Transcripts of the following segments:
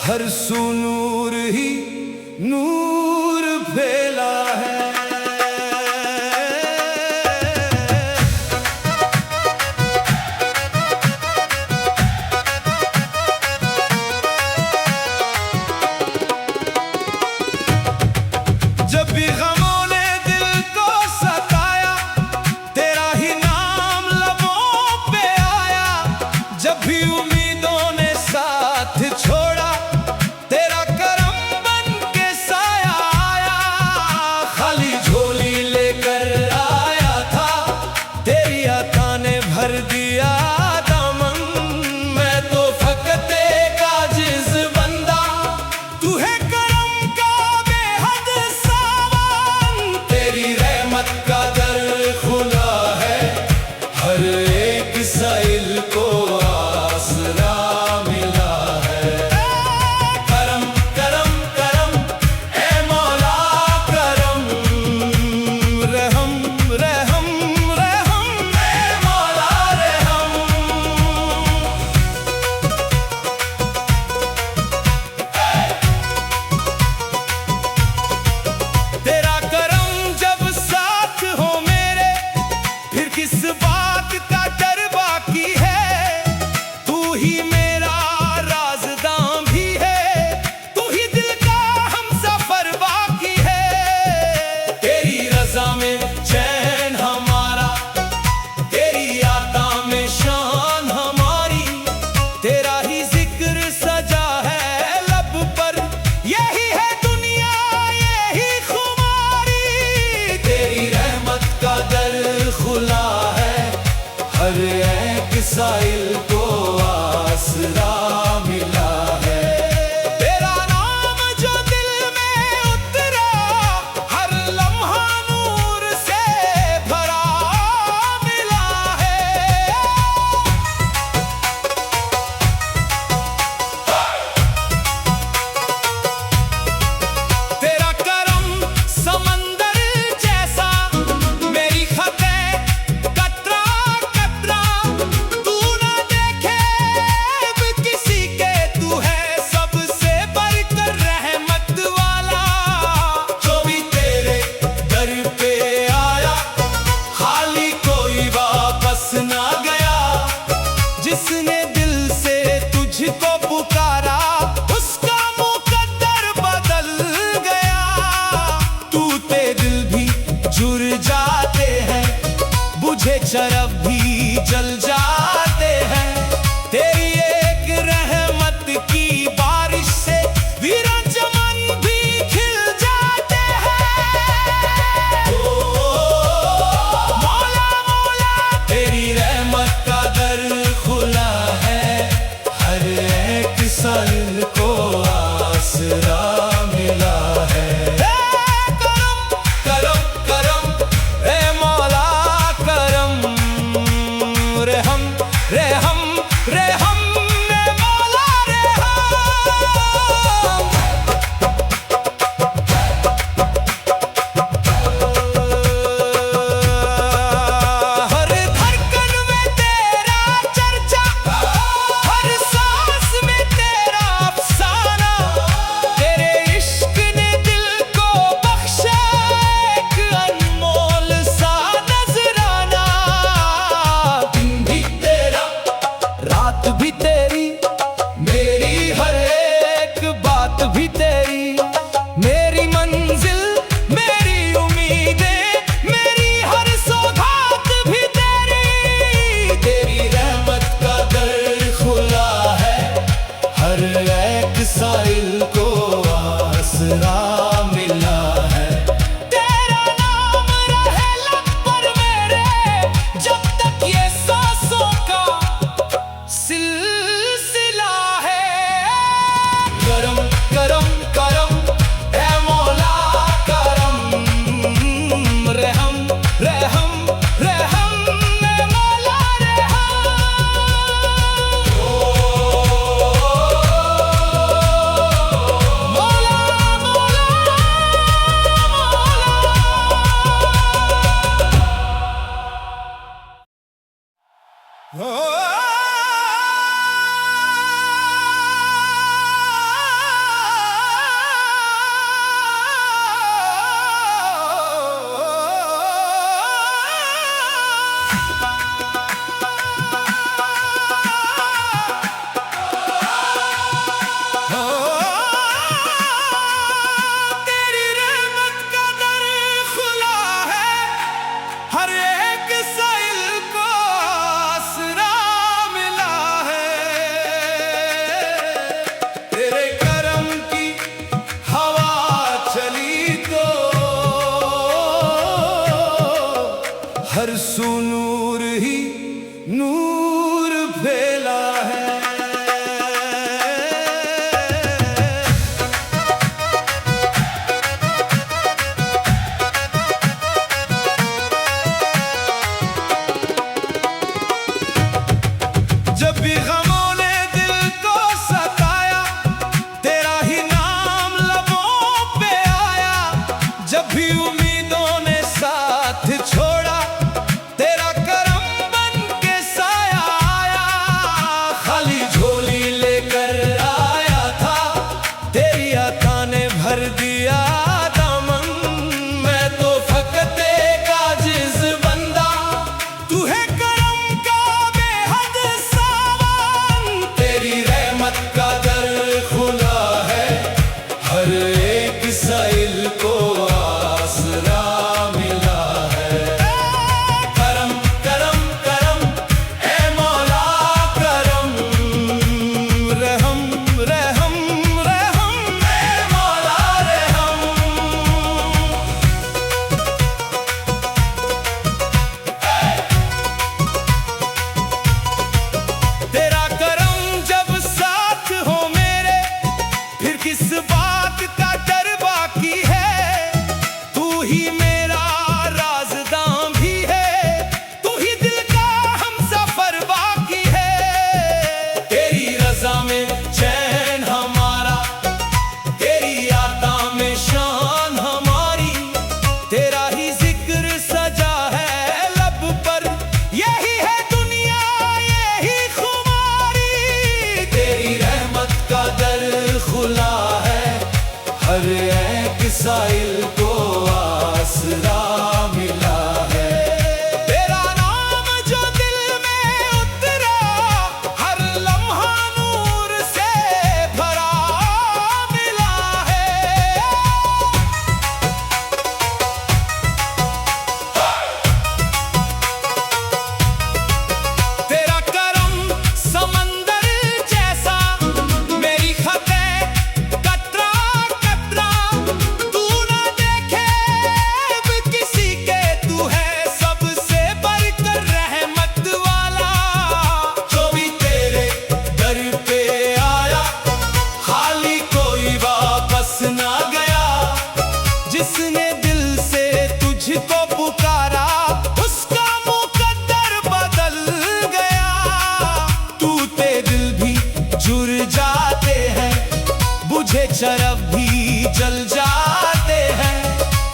हर सू नूर ही नूर फैला है। जब भी गमों ने दिल को सताया, तेरा ही नाम लबों पे आया। जब भी उम्मीदों ने साथ छोड़ा, भर दिया दामन। मैं तो फकत एक आजिज़ बंदा, तू है करम का बेहद सावन। तेरी रहमत का दर खुला है, हर एक साइल को आसरा मिला है। करम करम करम ए मौला करम, रहम रहम किस बात का डर बाकी है। तू ही मेरा राज़दां भी है, तू ही दिल का हमसफर बाकी है। तेरी रज़ा में चैन हमारा, तेरी आता में शान हमारी। तेरा ही जिक्र सजा है लब पर, यही है दुनिया यही खुमारी। तेरी रहमत का दर खुला है, हर एक साइल को आसरा मिला है। तेरा नाम जो दिल में उतरा, हर लम्हा नूर से भरा मिला है। तेरा करम समंदर जैसा, मेरी खतें ना गया। जिसने दिल से तुझको पुकारा, उसका मुकद्दर बदल गया। टूटे दिल भी जुड़ जाते हैं, बुझे चरख भी जल जाते हैं। तेरी एक रहमत की बारिश से वीरान चमन भी खिल जाते हैं। मौला मौला तेरी रहमत का दर खुला है, हर एक साइल को आसरा मिला है। करम करम करम ए मौला करम, रहम साहिल को आसरा मिला है। तेरा नाम जो दिल में उतरा, हर लम्हा नूर से भरा मिला है। तेरा करम समंदर जैसा, मेरी खतें कतरा कतरा, तू ना देखे अब किसी के, तू है सबसे बढ़कर रहमत वाला। जो भी तेरे दर पे आया, खाली कोई वापस ना गया। जिसने दिल से तुझको पुकारा, उसका मुकद्दर बदल गया। टूटे दिल भी जुड़ जाते हैं, बुझे चरख भी जल जाते हैं।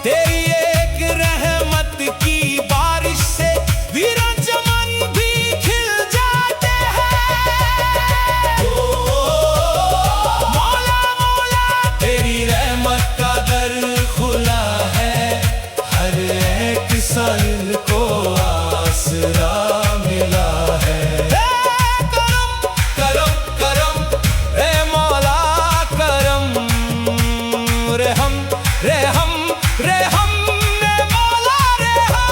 तेरी एक रहमत की बारिश से वीरान चमन भी खिल जाते हैं। मौला मौला तेरी रहमत का दर खुला है, हर एक साहिल को आसरा मिला है। करम करम करम रे मौला करम, रहम रहम रहम रे मौला रहम।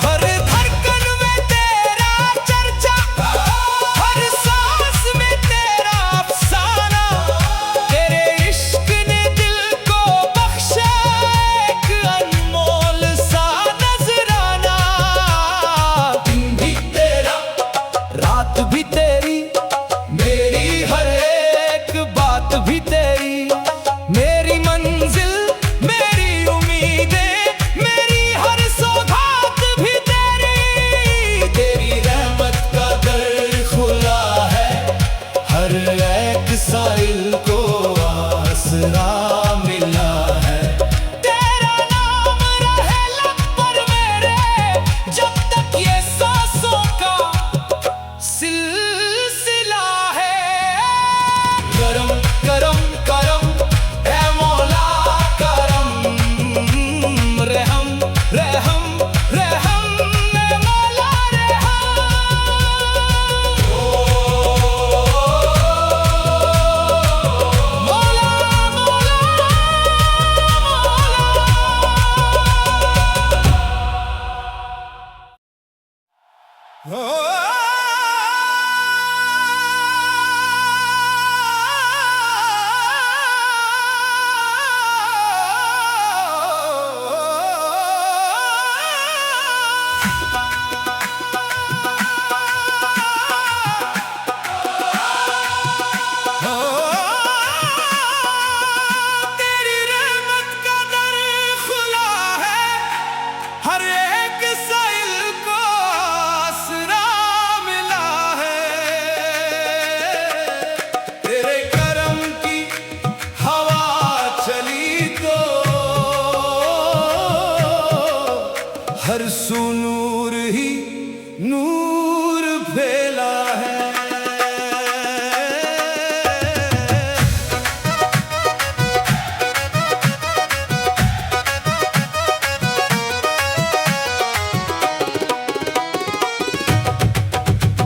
हर धड़कन में तेरा चर्चा, हर सांस में तेरा अफसाना। तेरे इश्क ने दिल को बख्शा एक अनमोल सा नजराना। दिन भी तेरा, रात भी तेरी, मेरी हर एक बात भी तेरी। मेरी मंजिल, मेरी उम्मीदें, मेरी हर सौगात भी तेरी। तेरी रहमत का दर खुला है, हर एक साहिल को आसरा मिला है। तेरा नाम रहे लब पर मेरे, जब तक ये सांसों का सिलसिला है। करम करम करम है मौला करम, रहम रहम रहम है मौला रहम। मौला मौला तेरी रहमत का दर खुला है, हर एक साहिल को आसरा मिला है। तेरे करम की हवा चली तो हर सू नूर ही नूर फैला है।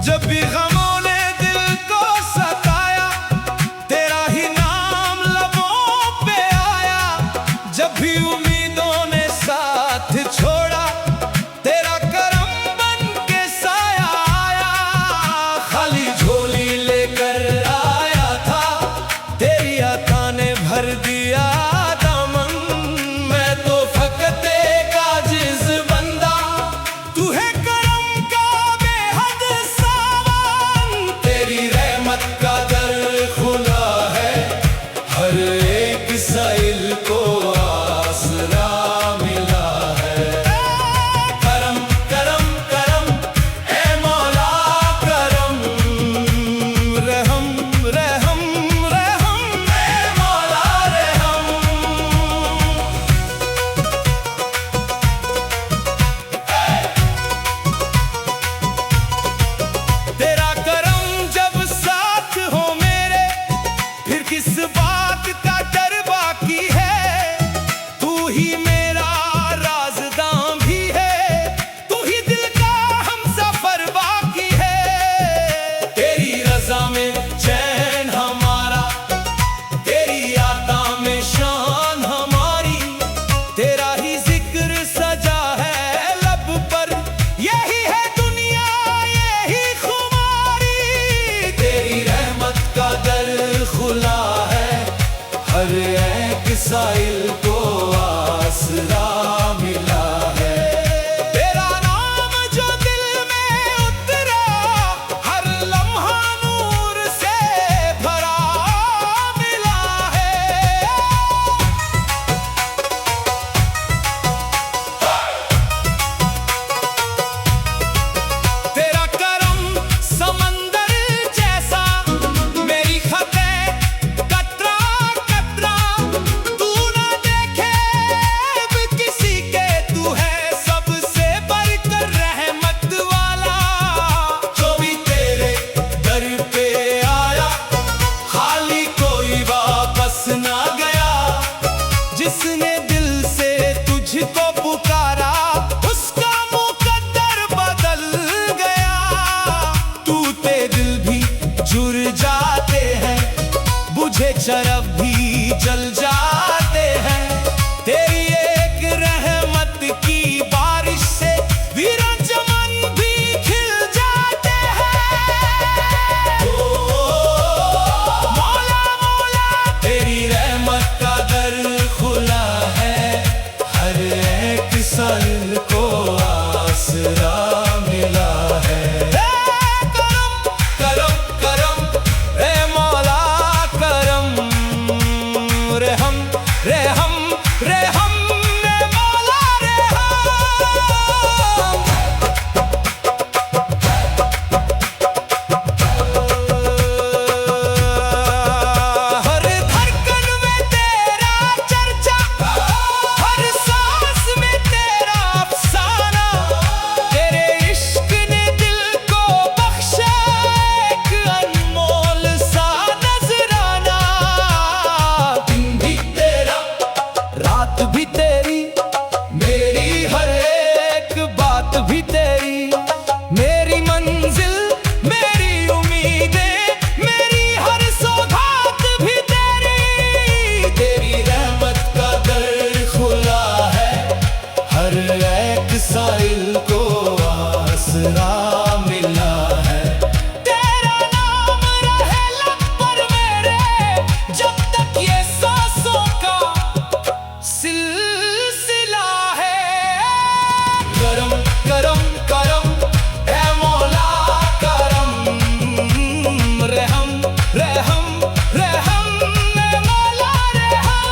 जब भी गमों ने दिल को सताया, तेरा ही नाम लबों पे आया। जब भी उम्मीदों ने साथ छोड़ा, तेरा करम बन के साया आया। शरफ भी जल जाते हैं। तेरी एक रहमत की बारिश से वीरान चमन भी खिल जाते हैं। मौला मौला तेरी रहमत का दर खुला है, हर एक सल को आसरा मिला है। करम करम करम रे मौला करम, रहम रहम रहम रे मौला रहम। हर धड़कन में तेरा चर्चा, हर सांस में तेरा अफसाना। तेरे इश्क ने दिल को बख्शा एक अनमोल सा नजराना। दिन भी तेरा रात भी तेरी, मेरी हर एक बात भी तेरी। मेरी मंजिल मेरी उम्मीदें, मेरी हर सौगात भी तेरी। तेरी रहमत का दर खुला है, हर एक साइल को आसरा मिला है। तेरा नाम रहे लब पर मेरे, जब तक ये सांसों का सिलसिला है। करम करम करम है मौला करम, रहम रहम रहम है मौला रहम।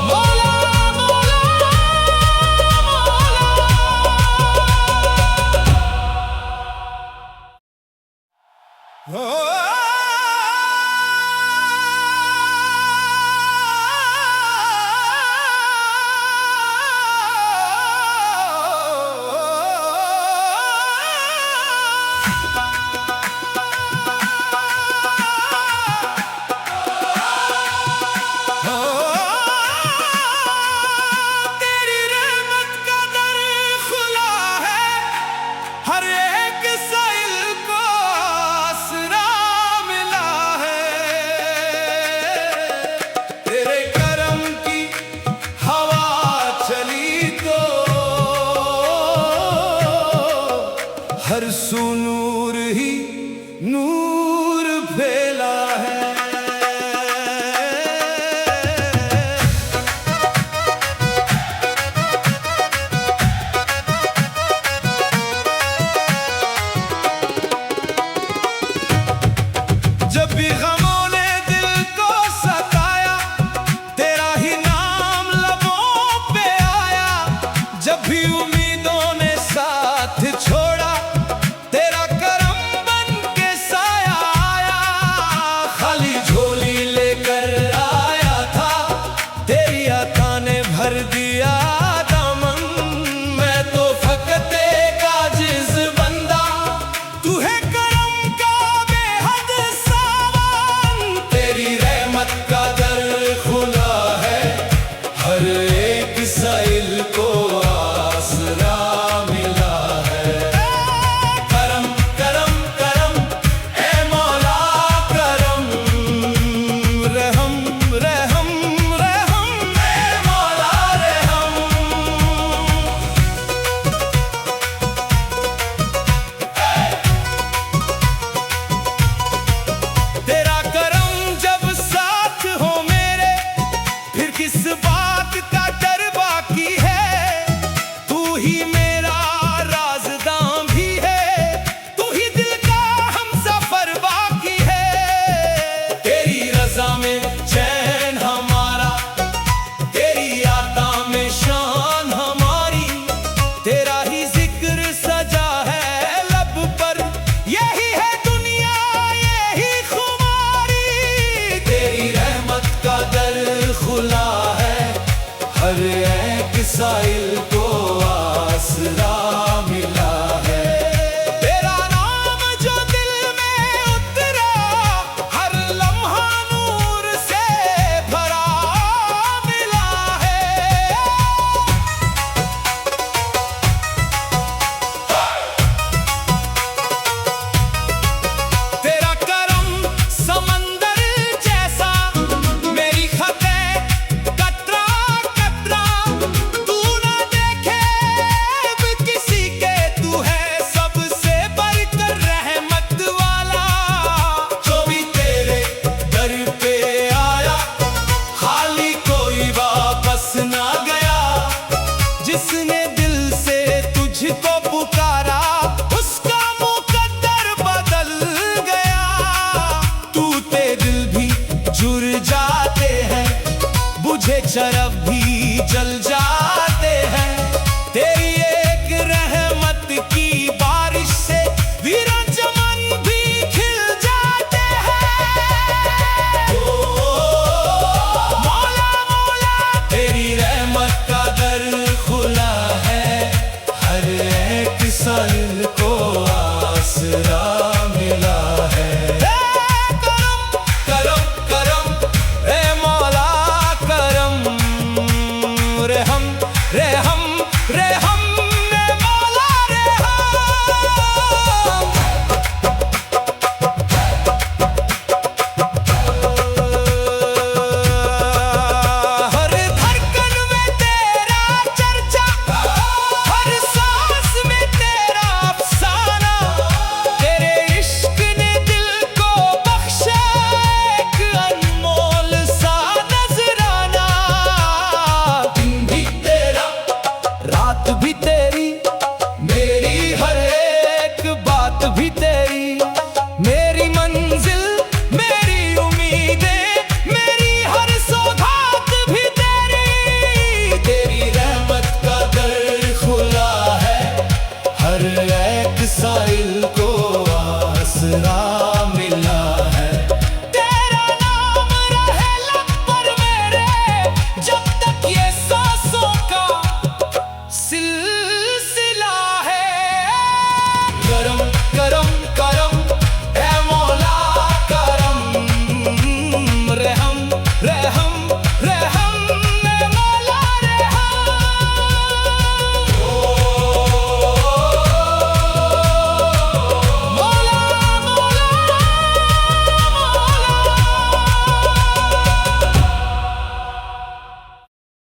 मौला मौला मौला। तेरी रहमत का दर खुला है, हर एक साइल को आसरा मिला है। तेरे करम की हवा चली तो हर सू नूर ही नूर फैला है। जब भी गमों ने दिल को सताया, तेरा ही नाम लबों पे आया। जब भी उम्मीदों ने साथ छोड़ा, तेरा करम बन के साया आया। खाली झोली लेकर आया था, तेरी अता ने भर दिया दामन। मैं तो फकत एक आजिज़ बंदा, तू है करम का बेहद सावन। तेरी रहमत का दर खुला है, हर एक साइल को आसरा मिला है। करम करम करम ए मौला करम, रहम रहम रहम ए मौला रहम। तेरा करम जब साथ हो मेरे, फिर किस बात का डर बाकी है। तू ही मेरा राज़दां भी है, तू ही दिल का हमसफर बाकी है। तेरी रज़ा में चैन हमारा, तेरी आता में शान हमारी। तेरा ही जिक्र सजा है लब पर, यही है दुनिया यही खुमारी। तेरी रहमत का दर खुला है, हर एक साइल को आसरा मिला है। तेरा नाम जो दिल में उतरा, हर लम्हा नूर से भरा मिला है। शरफ भी जल जाते हैं। तेरी एक रहमत की बारिश से वीरान चमन भी खिल जाते हैं। मौला मौला तेरी रहमत का दर खुला है, हर एक साइल को आसरा मिला है। करम करम करम ए मौला करम, रहम रहम रहम